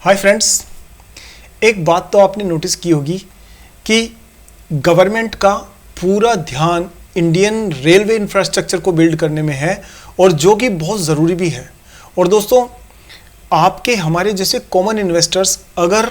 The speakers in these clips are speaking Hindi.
हाय फ्रेंड्स, एक बात तो आपने नोटिस की होगी कि गवर्नमेंट का पूरा ध्यान इंडियन रेलवे इंफ्रास्ट्रक्चर को बिल्ड करने में है और जो कि बहुत ज़रूरी भी है। और दोस्तों, आपके हमारे जैसे कॉमन इन्वेस्टर्स अगर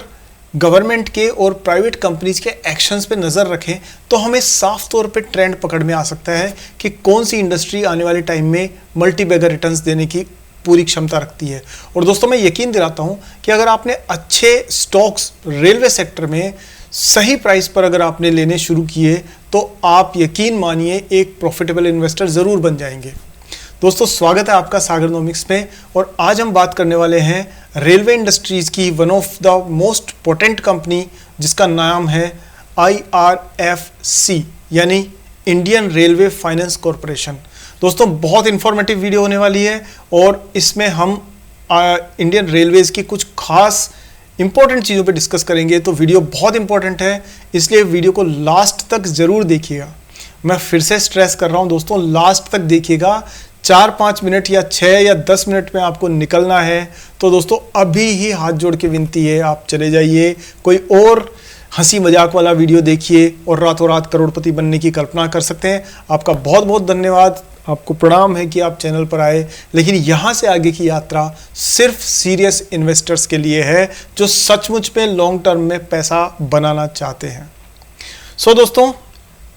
गवर्नमेंट के और प्राइवेट कंपनीज के एक्शंस पे नज़र रखें तो हमें साफ तौर पे ट्रेंड पकड़ में आ सकता है कि कौन सी इंडस्ट्री आने वाले टाइम में मल्टी बैगर रिटर्न्स देने की पूरी क्षमता रखती है। और दोस्तों, मैं यकीन दिलाता हूं कि अगर आपने अच्छे स्टॉक्स रेलवे सेक्टर में सही प्राइस पर अगर आपने लेने शुरू किए तो आप यकीन मानिए एक प्रॉफिटेबल इन्वेस्टर ज़रूर बन जाएंगे। दोस्तों, स्वागत है आपका सागरनोमिक्स में और आज हम बात करने वाले हैं रेलवे इंडस्ट्रीज़ की one of the most potent company जिसका नाम है IRFC यानी इंडियन रेलवे फाइनेंस कॉरपोरेशन। दोस्तों, बहुत इंफॉर्मेटिव वीडियो होने वाली है और इसमें हम इंडियन रेलवेज़ की कुछ खास इंपॉर्टेंट चीज़ों पे डिस्कस करेंगे। तो वीडियो बहुत इंपॉर्टेंट है, इसलिए वीडियो को लास्ट तक ज़रूर देखिएगा। मैं फिर से स्ट्रेस कर रहा हूँ दोस्तों, लास्ट तक देखिएगा। 4-5 मिनट या 6 या 10 मिनट में आपको निकलना है तो दोस्तों अभी ही हाथ जोड़ के विनती है, आप चले जाइए, कोई और हंसी मजाक वाला वीडियो देखिए और रातों रात करोड़पति बनने की कल्पना कर सकते हैं। आपका बहुत बहुत धन्यवाद, आपको प्रणाम है कि आप चैनल पर आए, लेकिन यहाँ से आगे की यात्रा सिर्फ सीरियस इन्वेस्टर्स के लिए है जो सचमुच में लॉन्ग टर्म में पैसा बनाना चाहते हैं। सो दोस्तों,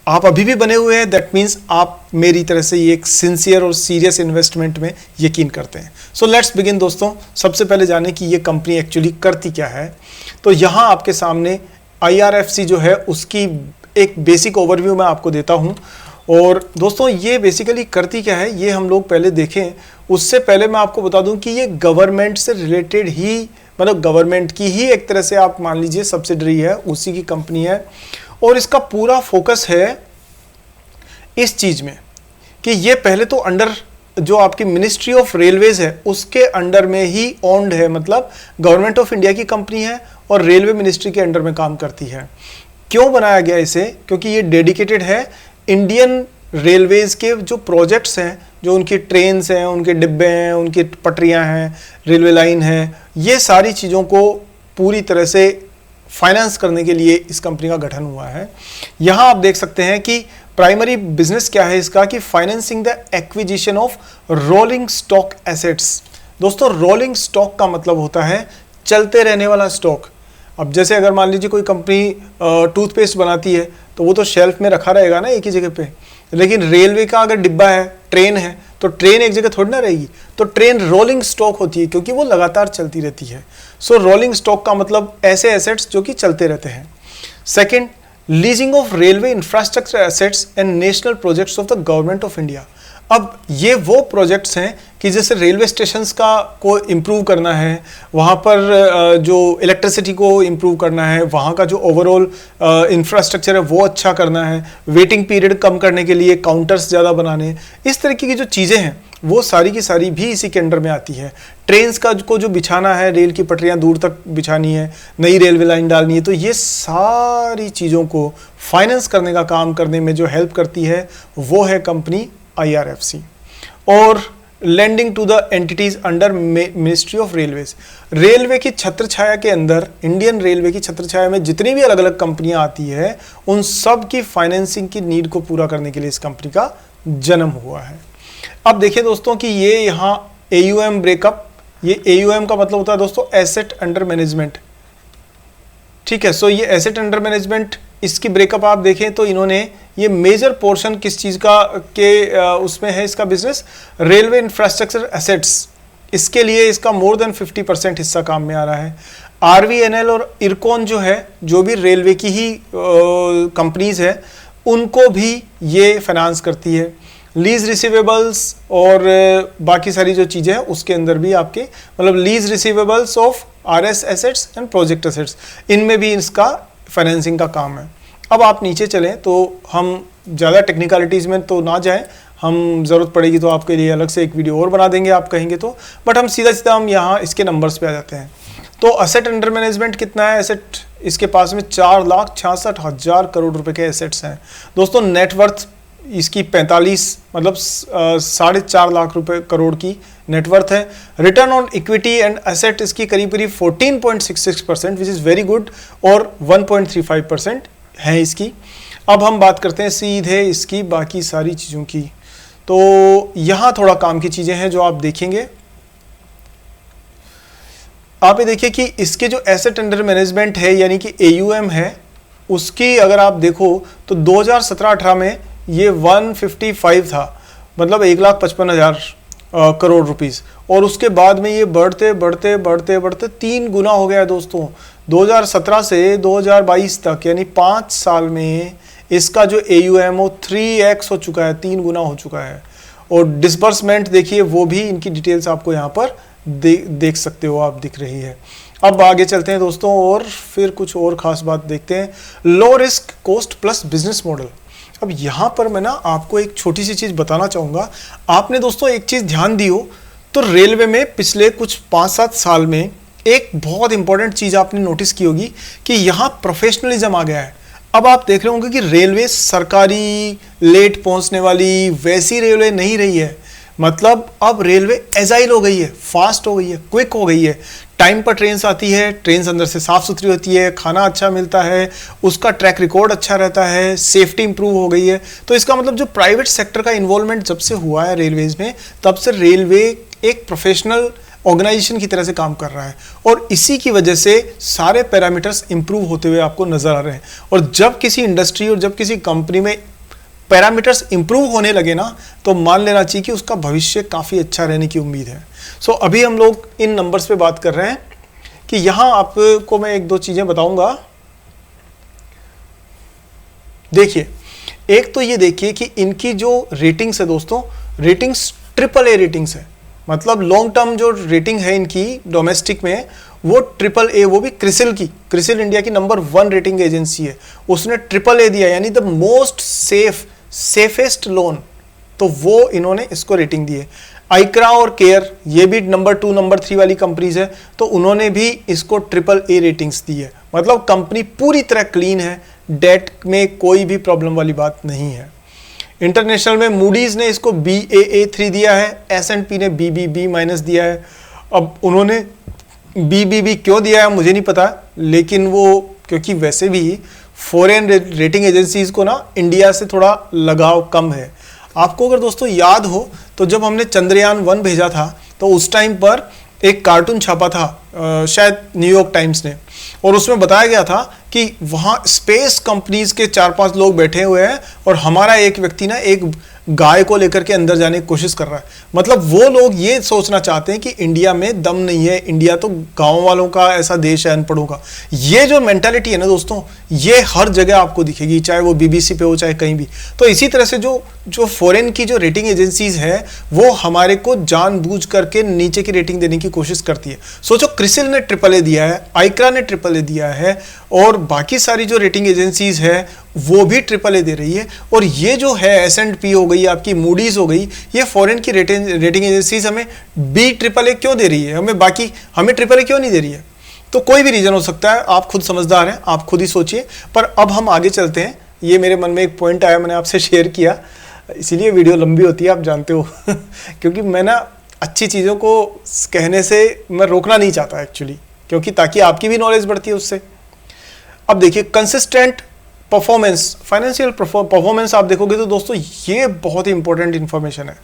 आप अभी भी बने हुए हैं, दैट मीन्स आप मेरी तरह से ये एक सिंसियर और सीरियस इन्वेस्टमेंट में यकीन करते हैं। सो लेट्स बिगिन दोस्तों। सबसे पहले जाने कि ये कंपनी एक्चुअली करती क्या है। तो यहाँ आपके सामने IRFC जो है उसकी एक बेसिक ओवरव्यू मैं आपको देता हूँ। और दोस्तों, ये बेसिकली करती क्या है ये हम लोग पहले देखें। उससे पहले मैं आपको बता दूं कि ये गवर्नमेंट से रिलेटेड ही, मतलब गवर्नमेंट की ही एक तरह से आप मान लीजिए सब्सिडरी है, उसी की कंपनी है। और इसका पूरा फोकस है इस चीज़ में कि ये पहले तो अंडर जो आपकी मिनिस्ट्री ऑफ रेलवेज है उसके अंडर में ही ओन्ड है, मतलब गवर्नमेंट ऑफ इंडिया की कंपनी है और रेलवे मिनिस्ट्री के अंडर में काम करती है। क्यों बनाया गया इसे? क्योंकि ये डेडिकेटेड है इंडियन रेलवेज़ के जो प्रोजेक्ट्स हैं, जो उनकी ट्रेन्स हैं, उनके डिब्बे हैं, उनकी पटरियां हैं, रेलवे लाइन है, ये सारी चीज़ों को पूरी तरह से फाइनेंस करने के लिए इस कंपनी का गठन हुआ है। यहाँ आप देख सकते हैं कि प्राइमरी बिजनेस क्या है इसका, कि financing the acquisition of rolling stock assets. दोस्तों, रोलिंग स्टॉक का मतलब होता है चलते रहने वाला स्टॉक। अब जैसे अगर मान लीजिए कोई कंपनी टूथपेस्ट बनाती है तो वो तो शेल्फ में रखा रहेगा ना एक ही जगह पे, लेकिन रेलवे का अगर डिब्बा है, ट्रेन है, तो ट्रेन एक जगह थोड़ी ना रहेगी, तो ट्रेन रोलिंग स्टॉक होती है क्योंकि वो लगातार चलती रहती है। सो रोलिंग स्टॉक का मतलब ऐसे एसेट्स जो कि चलते रहते हैं। Second, leasing of railway infrastructure assets and national projects of the government of India. अब ये वो प्रोजेक्ट्स हैं कि जैसे रेलवे स्टेशंस का को इम्प्रूव करना है, वहाँ पर जो इलेक्ट्रिसिटी को इम्प्रूव करना है, वहाँ का जो ओवरऑल इंफ्रास्ट्रक्चर है वो अच्छा करना है, वेटिंग पीरियड कम करने के लिए काउंटर्स ज़्यादा बनाने, इस तरीके की जो चीज़ें हैं वो सारी की सारी भी इसी के अंडर में आती है। ट्रेन्स का को जो बिछाना है, रेल की पटरियाँ दूर तक बिछानी है, नई रेलवे लाइन डालनी है, तो ये सारी चीज़ों को फाइनेंस करने का काम करने में जो हेल्प करती है वो है कंपनी IRFC। और lending to the entities under ministry of railways. Railway की छत्र छाया के अंदर, इंडियन रेलवे की छत्र छाया में जितनी भी अलग अलग कंपनियां आती है उन सब की फाइनेंसिंग की नीड को पूरा करने के लिए इस कंपनी का जन्म हुआ है। अब देखिए दोस्तों कि ये यहाँ AUM ब्रेकअप, ये AUM का मतलब होता है दोस्तों एसेट अंडर मैनेजमेंट, ठीक है। सो ये एसेट अंडर मैनेजमेंट, इसकी ब्रेकअप आप देखें तो इन्होंने ये मेजर पोर्शन किस चीज़ का के उसमें है इसका बिजनेस, रेलवे इंफ्रास्ट्रक्चर एसेट्स, इसके लिए इसका मोर देन 50% हिस्सा काम में आ रहा है। RVNL और इरकॉन जो है, जो भी रेलवे की ही कंपनीज है, उनको भी ये फाइनेंस करती है। लीज रिसीवेबल्स और बाकी सारी जो चीज़ें हैं उसके अंदर भी आपके, मतलब lease receivables of RS assets and project assets, इनमें भी इसका फाइनेंसिंग का काम है। अब आप नीचे चलें तो हम ज़्यादा टेक्निकलिटीज़ में तो ना जाएं, हम ज़रूरत पड़ेगी तो आपके लिए अलग से एक वीडियो और बना देंगे आप कहेंगे तो, बट हम सीधा सीधा हम यहाँ इसके नंबर्स पे आ जाते हैं। तो एसेट अंडर मैनेजमेंट कितना है? एसेट इसके पास में 4,66,000 करोड़ रुपए के एसेट्स हैं। दोस्तों, नेटवर्थ इसकी 45 मतलब 4.5 लाख रुपए करोड़ की नेटवर्थ है। Return on equity and asset इसकी करीब करीब 14.66% विच इज़ वेरी गुड, और 1.35% है इसकी। अब हम बात करते हैं सीधे इसकी बाकी सारी चीज़ों की। तो यहाँ थोड़ा काम की चीज़ें हैं जो आप देखेंगे। आप ये देखिए कि इसके जो एसेट अंडर मैनेजमेंट है यानी कि AUM है, उसकी अगर आप देखो तो 2017-18 में ये 155 था, मतलब 1,55,000 करोड़ रुपीस, और उसके बाद में ये बढ़ते बढ़ते बढ़ते बढ़ते 3 गुना हो गया है दोस्तों। 2017 से 2022 तक यानी 5 साल में इसका जो AUM वो 3x हो चुका है, 3 गुना हो चुका है। और डिसबर्समेंट देखिए, वो भी इनकी डिटेल्स आपको यहाँ पर देख सकते हो, आप दिख रही है। अब आगे चलते हैं दोस्तों और फिर कुछ और खास बात देखते हैं। Low risk cost plus business model. अब यहाँ पर मैं ना आपको एक छोटी सी चीज़ बताना चाहूँगा। आपने दोस्तों एक चीज़ ध्यान दी हो तो रेलवे में पिछले कुछ 5-7 साल में एक बहुत इंपॉर्टेंट चीज़ आपने नोटिस की होगी कि यहाँ प्रोफेशनलिज्म आ गया है। अब आप देख रहे होंगे कि रेलवे सरकारी लेट पहुँचने वाली वैसी रेलवे नहीं रही है। मतलब अब रेलवे एजाइल हो गई है, फास्ट हो गई है, क्विक हो गई है। टाइम पर ट्रेन आती है, ट्रेन अंदर से साफ सुथरी होती है, खाना अच्छा मिलता है, उसका ट्रैक रिकॉर्ड अच्छा रहता है, सेफ्टी इंप्रूव हो गई है। तो इसका मतलब जो प्राइवेट सेक्टर का इन्वॉल्वमेंट जब से हुआ है रेलवेज में, तब से रेलवे एक प्रोफेशनल ऑर्गेनाइजेशन की तरह से काम कर रहा है, और इसी की वजह से सारे पैरामीटर्स इंप्रूव होते हुए आपको नजर आ रहे हैं। और जब किसी इंडस्ट्री और जब किसी कंपनी में पैरामीटर्स इंप्रूव होने लगे ना, तो मान लेना चाहिए कि उसका भविष्य काफ़ी अच्छा रहने की उम्मीद है। सो अभी हम लोग इन नंबर्स पे बात कर रहे हैं कि यहाँ आपको मैं 1-2 चीज़ें बताऊंगा। देखिए, एक तो ये देखिए कि इनकी जो रेटिंग्स है दोस्तों, रेटिंग्स AAA रेटिंग्स है। मतलब लॉन्ग टर्म जो रेटिंग है इनकी डोमेस्टिक में वो AAA, वो भी क्रिसिल की, क्रिसिल इंडिया की नंबर 1 रेटिंग एजेंसी है, उसने AAA दिया यानी द मोस्ट सेफेस्ट लोन, तो वो इन्होंने इसको रेटिंग दी है। आइक्रा और केयर ये भी नंबर 2 नंबर 3 वाली कंपनीज है, तो उन्होंने भी इसको AAA रेटिंग्स दी है। मतलब कंपनी पूरी तरह क्लीन है, डेट में कोई भी प्रॉब्लम वाली बात नहीं है। इंटरनेशनल में मूडीज ने इसको Baa3 दिया है, S&P ने BBB- दिया है। अब उन्होंने BBB क्यों दिया है मुझे नहीं पता, लेकिन वो क्योंकि वैसे भी फॉरेन रेटिंग एजेंसीज को ना इंडिया से थोड़ा लगाव कम है। आपको अगर दोस्तों याद हो तो जब हमने चंद्रयान 1 भेजा था तो उस टाइम पर एक कार्टून छापा था शायद न्यूयॉर्क टाइम्स ने, और उसमें बताया गया था कि वहाँ स्पेस कंपनीज के 4-5 लोग बैठे हुए हैं और हमारा एक व्यक्ति ना एक गाय को लेकर के अंदर जाने की कोशिश कर रहा है। मतलब वो लोग ये सोचना चाहते हैं कि इंडिया में दम नहीं है, इंडिया तो गांव वालों का ऐसा देश है, अनपढ़ों का। ये जो मेंटालिटी है ना दोस्तों, ये हर जगह आपको दिखेगी, चाहे वो BBC पे हो चाहे कहीं भी। तो इसी तरह से जो फॉरेन की जो रेटिंग एजेंसीज है वो हमारे को जानबूझ करके नीचे की रेटिंग देने की कोशिश करती है। सोचो, क्रिसिल ने AAA दिया है, आइक्रा ने AAA दिया है, और बाकी सारी जो रेटिंग एजेंसीज है वो भी AAA दे रही है। और ये जो है S&P हो गई, आपकी मूडीज हो गई, ये फॉरेन की रेटिंग एजेंसीज हमें BAAA क्यों दे रही है, हमें AAA क्यों नहीं दे रही है? तो कोई भी रीजन हो सकता है, आप खुद समझदार हैं, आप खुद ही सोचिए। पर अब हम आगे चलते हैं। ये मेरे मन में एक पॉइंट आया, मैंने आपसे शेयर किया, इसीलिए वीडियो लंबी होती है, आप जानते हो क्योंकि मैं ना अच्छी चीज़ों को कहने से मैं रोकना नहीं चाहता एक्चुअली, क्योंकि ताकि आपकी भी नॉलेज बढ़ती है उससे। अब देखिए, कंसिस्टेंट परफॉर्मेंस, फाइनेंशियल परफॉर्मेंस आप देखोगे तो दोस्तों ये बहुत ही इंपॉर्टेंट इंफॉर्मेशन है।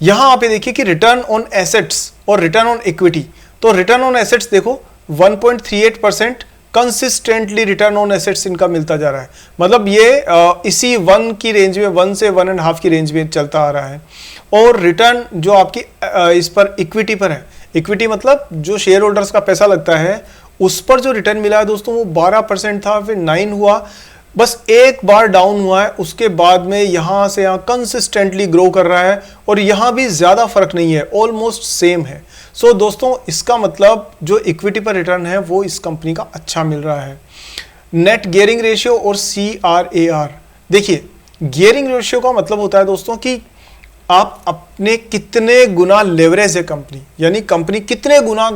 यहां आप ये देखिए कि रिटर्न ऑन एसेट्स और रिटर्न ऑन इक्विटी। तो रिटर्न ऑन एसेट्स देखो 1.38% कंसिस्टेंटली रिटर्न ऑन एसेट्स इनका मिलता जा रहा है। मतलब ये इसी 1 की रेंज में, 1 से 1.5 की रेंज में चलता आ रहा है। और रिटर्न जो आपकी इस पर इक्विटी पर है, इक्विटी मतलब जो शेयर होल्डर्स का पैसा लगता है उस पर जो रिटर्न मिला है दोस्तों वो 12% था, फिर 9 हुआ, बस एक बार डाउन हुआ है, उसके बाद में यहां से यहां कंसिस्टेंटली ग्रो कर रहा है, और यहां भी ज्यादा फर्क नहीं है, ऑलमोस्ट सेम है। सो दोस्तों इसका मतलब जो इक्विटी पर रिटर्न है वो इस कंपनी का अच्छा मिल रहा है। नेट गियरिंग रेशियो और CRAR, देखिए गियरिंग रेशियो का मतलब होता है दोस्तों कि आप अपने कितने गुना लेवरेज है कंपनी, यानी कंपनी कितने गुना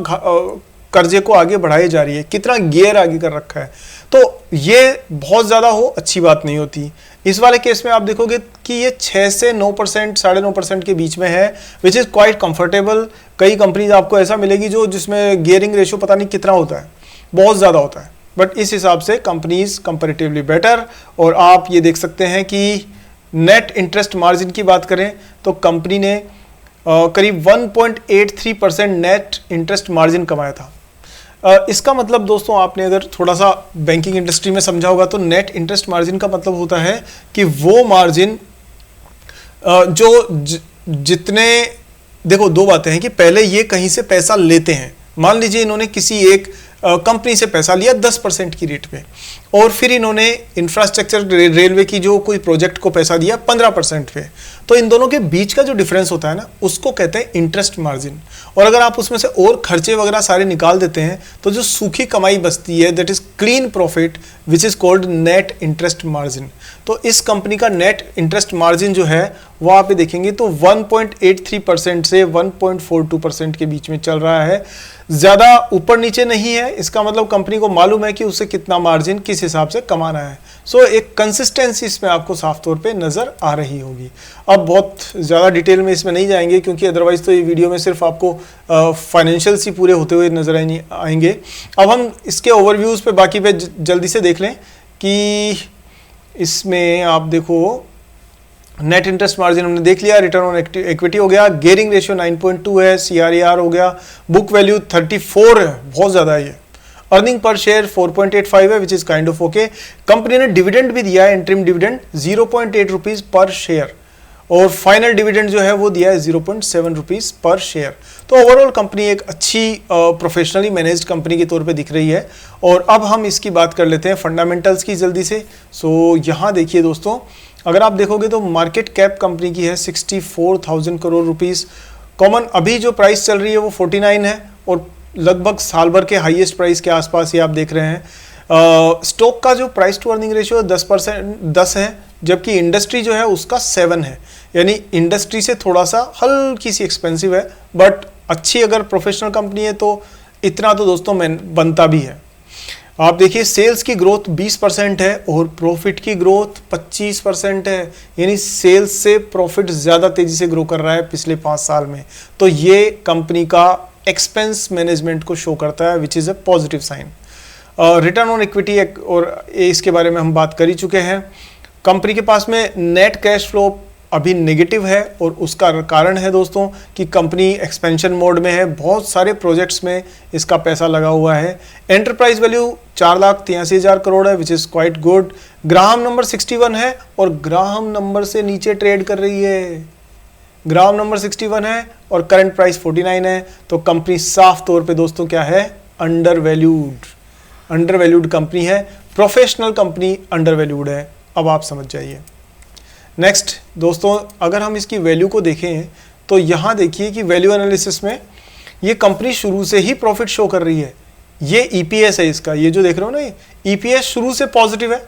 कर्जे को आगे बढ़ाई जा रही है, कितना गियर आगे कर रखा है। तो ये बहुत ज़्यादा हो अच्छी बात नहीं होती, इस वाले केस में आप देखोगे कि ये 6 से 9%, 9.5% के बीच में है, विच इज़ क्वाइट कंफर्टेबल। कई कंपनीज आपको ऐसा मिलेगी जो जिसमें गियरिंग रेशियो पता नहीं कितना होता है, बहुत ज़्यादा होता है, बट इस हिसाब से कंपनीज कंपैरेटिवली बेटर। और आप ये देख सकते हैं कि नेट इंटरेस्ट मार्जिन की बात करें तो कंपनी ने करीब 1.83% नेट इंटरेस्ट मार्जिन कमाया था। इसका मतलब दोस्तों, आपने अगर थोड़ा सा बैंकिंग इंडस्ट्री में समझा होगा तो नेट इंटरेस्ट मार्जिन का मतलब होता है कि वो मार्जिन जो जितने, देखो दो बातें हैं कि पहले ये कहीं से पैसा लेते हैं, मान लीजिए इन्होंने किसी एक कंपनी से पैसा लिया 10% की रेट पे, और फिर इन्होंने इंफ्रास्ट्रक्चर रेलवे की जो कोई प्रोजेक्ट को पैसा दिया 15% पे, तो इन दोनों के बीच का जो डिफरेंस होता है ना, उसको कहते हैं इंटरेस्ट मार्जिन। और अगर आप उसमें से और खर्चे वगैरह सारे निकाल देते हैं तो जो सूखी कमाई बचती है, that is clean profit, which is called net interest margin. तो इस कंपनी का नेट इंटरेस्ट मार्जिन जो है वो आप देखेंगे तो 1.83% से 1.42% के बीच में चल रहा है, ज़्यादा ऊपर नीचे नहीं है। इसका मतलब कंपनी को मालूम है कि उसे कितना मार्जिन किस हिसाब से कमाना है। सो एक कंसिस्टेंसी इसमें आपको साफ तौर पे नज़र आ रही होगी। अब बहुत ज़्यादा डिटेल में इसमें नहीं जाएंगे क्योंकि अदरवाइज़ तो ये वीडियो में सिर्फ आपको फाइनेंशियल्स ही पूरे होते हुए नज़र आएंगे। अब हम इसके ओवरव्यूज़ पे बाकी पे जल्दी से देख लें कि इसमें आप देखो नेट इंटरेस्ट मार्जिन हमने देख लिया, रिटर्न ऑन इक्विटी हो गया, गियरिंग रेशियो 9.2 है, CRAR हो गया, बुक वैल्यू 34 है, बहुत ज़्यादा है ये, अर्निंग पर शेयर 4.85 है, which is kind of okay. Company ने डिविडेंड भी दिया है, इंटरिम डिविडेंड 0.8 रुपीज़ पर शेयर, और फाइनल डिविडेंड जो है वो दिया है 0.7 रुपीज़ पर शेयर। तो ओवरऑल कंपनी एक अच्छी प्रोफेशनली मैनेज्ड कंपनी के तौर पे दिख रही है। और अब हम इसकी बात कर लेते हैं फंडामेंटल्स की जल्दी से। सो यहाँ देखिए दोस्तों, अगर आप देखोगे तो मार्केट कैप कंपनी की है 64,000 करोड़ रुपीस। कॉमन अभी जो प्राइस चल रही है वो 49 है, और लगभग साल भर के हाईएस्ट प्राइस के आसपास ये आप देख रहे हैं। स्टॉक का जो प्राइस टू अर्निंग रेशियो 10 है, जबकि इंडस्ट्री जो है उसका 7 है, यानी इंडस्ट्री से थोड़ा सा हल्की सी एक्सपेंसिव है, बट अच्छी अगर प्रोफेशनल कंपनी है तो इतना तो दोस्तों बनता भी है। आप देखिए सेल्स की ग्रोथ 20% है और प्रॉफिट की ग्रोथ 25% है, यानी सेल्स से प्रॉफिट ज़्यादा तेज़ी से ग्रो कर रहा है पिछले 5 साल में। तो ये कंपनी का एक्सपेंस मैनेजमेंट को शो करता है, which is a positive sign. Return on equity और इसके बारे में हम बात कर ही चुके हैं। कंपनी के पास में नेट कैश फ्लो अभी नेगेटिव है, और उसका कारण है दोस्तों कि कंपनी एक्सपेंशन मोड में है, बहुत सारे प्रोजेक्ट्स में इसका पैसा लगा हुआ है। एंटरप्राइज वैल्यू 4,83,000 करोड़ है, which is quite good. Graham number 61 है, और ग्राहम नंबर से नीचे ट्रेड कर रही है। ग्राहम नंबर 61 है और करंट प्राइस 49 है, तो कंपनी साफ तौर पे दोस्तों क्या है, अंडर वैल्यूड कंपनी है, प्रोफेशनल कंपनी अंडर वैल्यूड है। अब आप समझ जाइए। नेक्स्ट दोस्तों, अगर हम इसकी वैल्यू को देखें तो यहाँ देखिए कि वैल्यू एनालिसिस में ये कंपनी शुरू से ही प्रॉफिट शो कर रही है। ये ईपीएस है इसका, ये जो देख रहे हो ना, ये ईपीएस शुरू से पॉजिटिव है,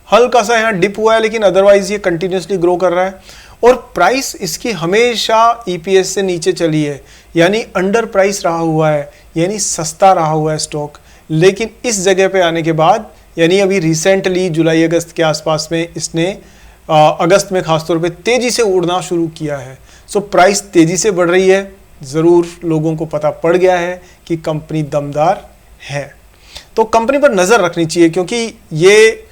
हल्का सा यहाँ डिप हुआ है लेकिन अदरवाइज ये कंटिन्यूसली ग्रो कर रहा है। और प्राइस इसकी हमेशा ईपीएस से नीचे चली है, यानी अंडर प्राइस रहा हुआ है, यानी सस्ता रहा हुआ है स्टॉक। लेकिन इस जगह पे आने के बाद, यानी अभी रिसेंटली जुलाई अगस्त के आसपास में इसने अगस्त में खासतौर पे तेज़ी से उड़ना शुरू किया है। सो प्राइस तेज़ी से बढ़ रही है, ज़रूर लोगों को पता पड़ गया है कि कंपनी दमदार है, तो कंपनी पर नज़र रखनी चाहिए, क्योंकि ये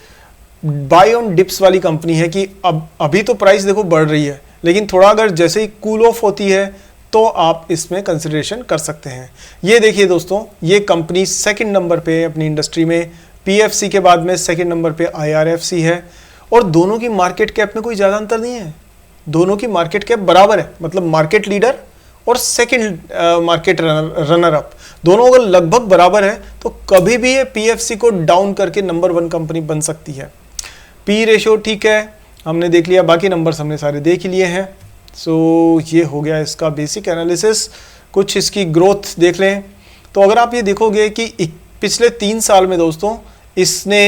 बाय ऑन डिप्स वाली कंपनी है कि अब अभी तो प्राइस देखो बढ़ रही है, लेकिन थोड़ा अगर जैसे ही कूल ऑफ होती है तो आप इसमें कंसिडरेशन कर सकते हैं। ये देखिए दोस्तों, ये कंपनी सेकंड नंबर पे अपनी इंडस्ट्री में, पीएफसी के बाद में सेकंड नंबर पे आईआरएफसी है, और दोनों की मार्केट कैप में कोई ज़्यादा अंतर नहीं है, दोनों की मार्केट कैप बराबर है। मतलब मार्केट लीडर और सेकंड मार्केट रनर अप दोनों अगर लगभग बराबर है तो कभी भी ये पीएफसी को डाउन करके नंबर 1 कंपनी बन सकती है। पी रेशियो ठीक है, हमने देख लिया, बाकी नंबर्स हमने सारे देख ही लिए हैं। सो ये हो गया इसका बेसिक एनालिसिस। कुछ इसकी ग्रोथ देख लें तो अगर आप ये देखोगे कि पिछले 3 साल में दोस्तों इसने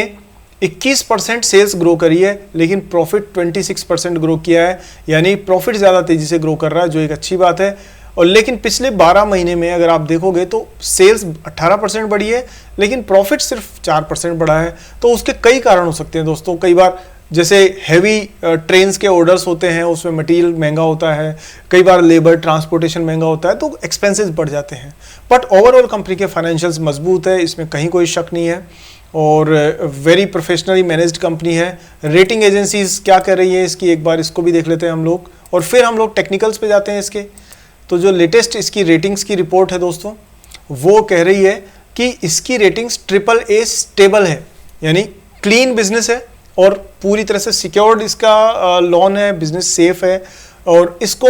21% सेल्स ग्रो करी है, लेकिन प्रॉफिट 26% ग्रो किया है, यानी प्रॉफिट ज़्यादा तेज़ी से ग्रो कर रहा है, जो एक अच्छी बात है। और लेकिन पिछले 12 महीने में अगर आप देखोगे तो सेल्स 18% बढ़ी है, लेकिन प्रॉफिट सिर्फ 4% बढ़ा है। तो उसके कई कारण हो सकते हैं दोस्तों। कई बार जैसे हैवी ट्रेन्स के ऑर्डर्स होते हैं, उसमें मटेरियल महंगा होता है, कई बार लेबर ट्रांसपोर्टेशन महंगा होता है, तो एक्सपेंसेस बढ़ जाते हैं। बट ओवरऑल कंपनी के फाइनेंशियल्स मजबूत है, इसमें कहीं कोई शक नहीं है, और वेरी प्रोफेशनली मैनेज्ड कंपनी है। रेटिंग एजेंसीज क्या कर रही है इसकी, एक बार इसको भी देख लेते हैं हम लोग, और फिर हम लोग टेक्निकल्स पे जाते हैं इसके। तो जो लेटेस्ट इसकी रेटिंग्स की रिपोर्ट है दोस्तों, वो कह रही है कि इसकी रेटिंग्स AAA स्टेबल है, यानी क्लीन बिजनेस है और पूरी तरह से सिक्योर्ड इसका लोन है, बिजनेस सेफ है, और इसको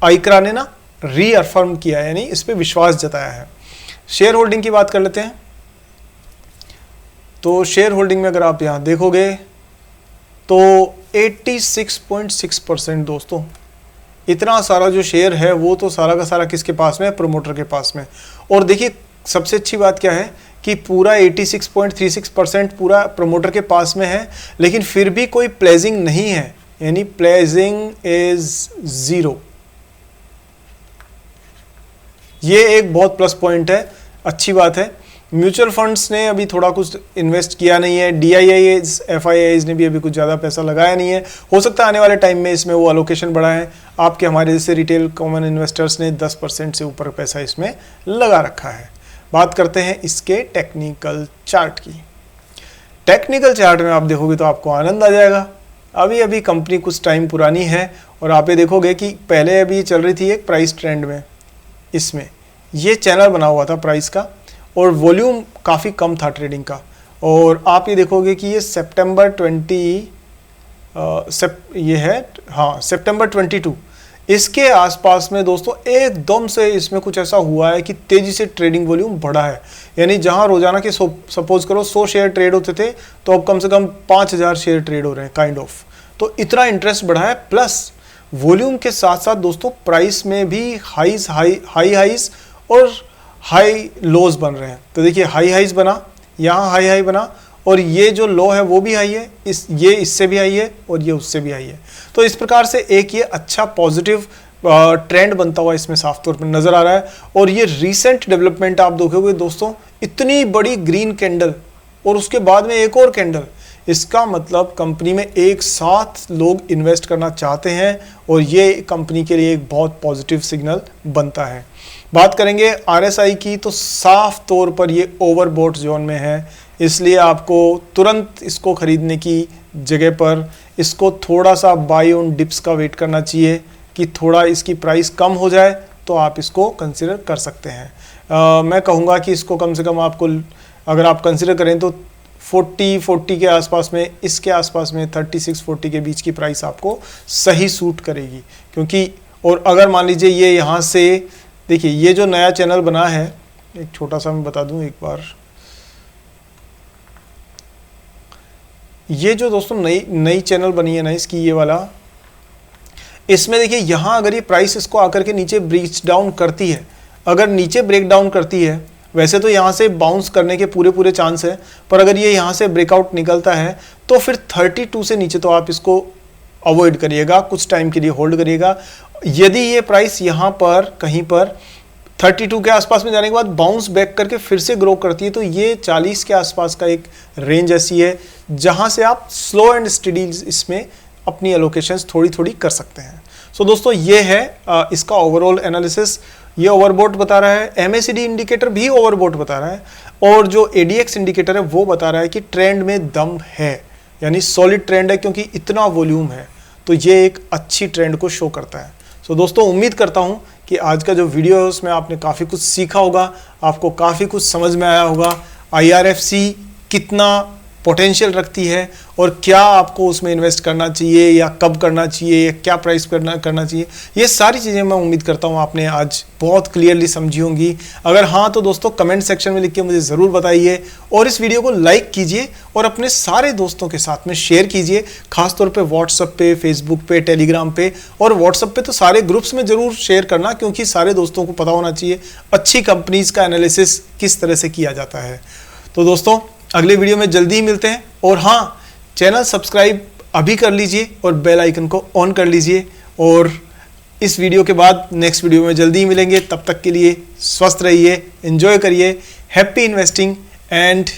आइक्रा ने ना रीअफर्म किया है, यानी इस पर विश्वास जताया है। शेयर होल्डिंग की बात कर लेते हैं। तो शेयर होल्डिंग में अगर आप यहाँ देखोगे तो 86.6% दोस्तों, इतना सारा जो शेयर है वो तो सारा का सारा किसके पास में है, प्रोमोटर के पास में। और देखिए सबसे अच्छी बात क्या है कि पूरा 86.36% पूरा प्रोमोटर के पास में है, लेकिन फिर भी कोई प्लेजिंग नहीं है, यानी प्लेजिंग इज 0। ये एक बहुत प्लस पॉइंट है, अच्छी बात है। म्यूचुअल फंड्स ने अभी थोड़ा कुछ इन्वेस्ट किया नहीं है, DIIs FIIs ने भी अभी कुछ ज़्यादा पैसा लगाया नहीं है। हो सकता है आने वाले टाइम में इसमें वो अलोकेशन बढ़ाएं। आपके हमारे जैसे रिटेल कॉमन इन्वेस्टर्स ने 10% से ऊपर पैसा इसमें लगा रखा है। बात करते हैं इसके टेक्निकल चार्ट की। टेक्निकल चार्ट में आप देखोगे तो आपको आनंद आ जाएगा। अभी अभी कंपनी कुछ टाइम पुरानी है, और आप ये देखोगे कि पहले अभी चल रही थी एक प्राइस ट्रेंड में, इसमें ये चैनल बना हुआ था प्राइस का, और वॉल्यूम काफ़ी कम था ट्रेडिंग का। और आप ये देखोगे कि ये सितंबर 22 इसके आसपास में दोस्तों एकदम से इसमें कुछ ऐसा हुआ है कि तेज़ी से ट्रेडिंग वॉल्यूम बढ़ा है। यानी जहां रोजाना के सपोज करो 100 शेयर ट्रेड होते थे, तो अब कम से कम 5000 शेयर ट्रेड हो रहे हैं काइंड ऑफ। तो इतना इंटरेस्ट बढ़ा है, प्लस वॉल्यूम के साथ साथ दोस्तों प्राइस में भी हाईज और हाई लोज बन रहे हैं। तो देखिए हाईज बना, यहाँ हाई बना, और ये जो लो है वो भी हाई है, ये इससे भी हाई है, और ये उससे भी हाई है। तो इस प्रकार से एक ये अच्छा पॉजिटिव ट्रेंड बनता हुआ इसमें साफ तौर पर नजर आ रहा है। और ये रीसेंट डेवलपमेंट आप देखोगे दोस्तों, इतनी बड़ी ग्रीन कैंडल और उसके बाद में एक और कैंडल, इसका मतलब कंपनी में एक साथ लोग इन्वेस्ट करना चाहते हैं, और ये कंपनी के लिए एक बहुत पॉजिटिव सिग्नल बनता है। बात करेंगे RSI की, तो साफ तौर पर ये ओवरबॉट जोन में है, इसलिए आपको तुरंत इसको खरीदने की जगह पर इसको थोड़ा सा बाई ऑन डिप्स का वेट करना चाहिए कि थोड़ा इसकी प्राइस कम हो जाए, तो आप इसको कंसिडर कर सकते हैं। मैं कहूँगा कि इसको कम से कम आपको अगर आप कंसिडर करें तो 40 के आसपास में, इसके आसपास में 36-40 के बीच की प्राइस आपको सही सूट करेगी। क्योंकि और अगर मान लीजिए ये यहाँ से देखिए, ये जो नया चैनल बना है, एक छोटा सा मैं बता दूं एक बार, ये जो दोस्तों नई चैनल बनी है ना इसकी, ये वाला, इसमें देखिए यहाँ अगर ये प्राइस इसको आकर के नीचे ब्रेक डाउन करती है, अगर नीचे ब्रेक डाउन करती है, वैसे तो यहाँ से बाउंस करने के पूरे चांस है, पर अगर ये यहाँ से ब्रेकआउट निकलता है तो फिर 32 से नीचे तो आप इसको अवॉइड करिएगा, कुछ टाइम के लिए होल्ड करिएगा। यदि ये प्राइस यहाँ पर कहीं पर 32 के आसपास में जाने के बाद बाउंस बैक करके फिर से ग्रो करती है, तो ये 40 के आसपास का एक रेंज ऐसी है जहां से आप स्लो एंड स्टडी इसमें अपनी एलोकेशंस थोड़ी कर सकते हैं। सो दोस्तों ये है इसका ओवरऑल एनालिसिस। ये ओवरबॉट बता रहा है, MACD इंडिकेटर भी ओवरबॉट बता रहा है, और जो ADX इंडिकेटर है वो बता रहा है कि ट्रेंड में दम है, यानी सॉलिड ट्रेंड है, क्योंकि इतना वॉल्यूम है, तो ये एक अच्छी ट्रेंड को शो करता है। सो दोस्तों उम्मीद करता हूं कि आज का जो वीडियो है उसमें आपने काफ़ी कुछ सीखा होगा, आपको काफ़ी कुछ समझ में आया होगा। IRFC कितना पोटेंशियल रखती है और क्या आपको उसमें इन्वेस्ट करना चाहिए या कब करना चाहिए या क्या प्राइस करना चाहिए, ये सारी चीज़ें मैं उम्मीद करता हूँ आपने आज बहुत क्लियरली समझी होंगी। अगर हाँ तो दोस्तों कमेंट सेक्शन में लिख के मुझे ज़रूर बताइए, और इस वीडियो को लाइक कीजिए और अपने सारे दोस्तों के साथ में शेयर कीजिए, खासतौर पे व्हाट्सएप पे, फेसबुक पे, टेलीग्राम पे, और व्हाट्सएप पे तो सारे ग्रुप्स में ज़रूर शेयर करना, क्योंकि सारे दोस्तों को पता होना चाहिए अच्छी कंपनीज़ का एनालिसिस किस तरह से किया जाता है। तो दोस्तों अगले वीडियो में जल्दी ही मिलते हैं, और हाँ चैनल सब्सक्राइब अभी कर लीजिए और बेल आइकन को ऑन कर लीजिए, और इस वीडियो के बाद नेक्स्ट वीडियो में जल्दी ही मिलेंगे। तब तक के लिए स्वस्थ रहिए, एंजॉय करिए, हैप्पी इन्वेस्टिंग एंड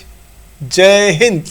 जय हिंद।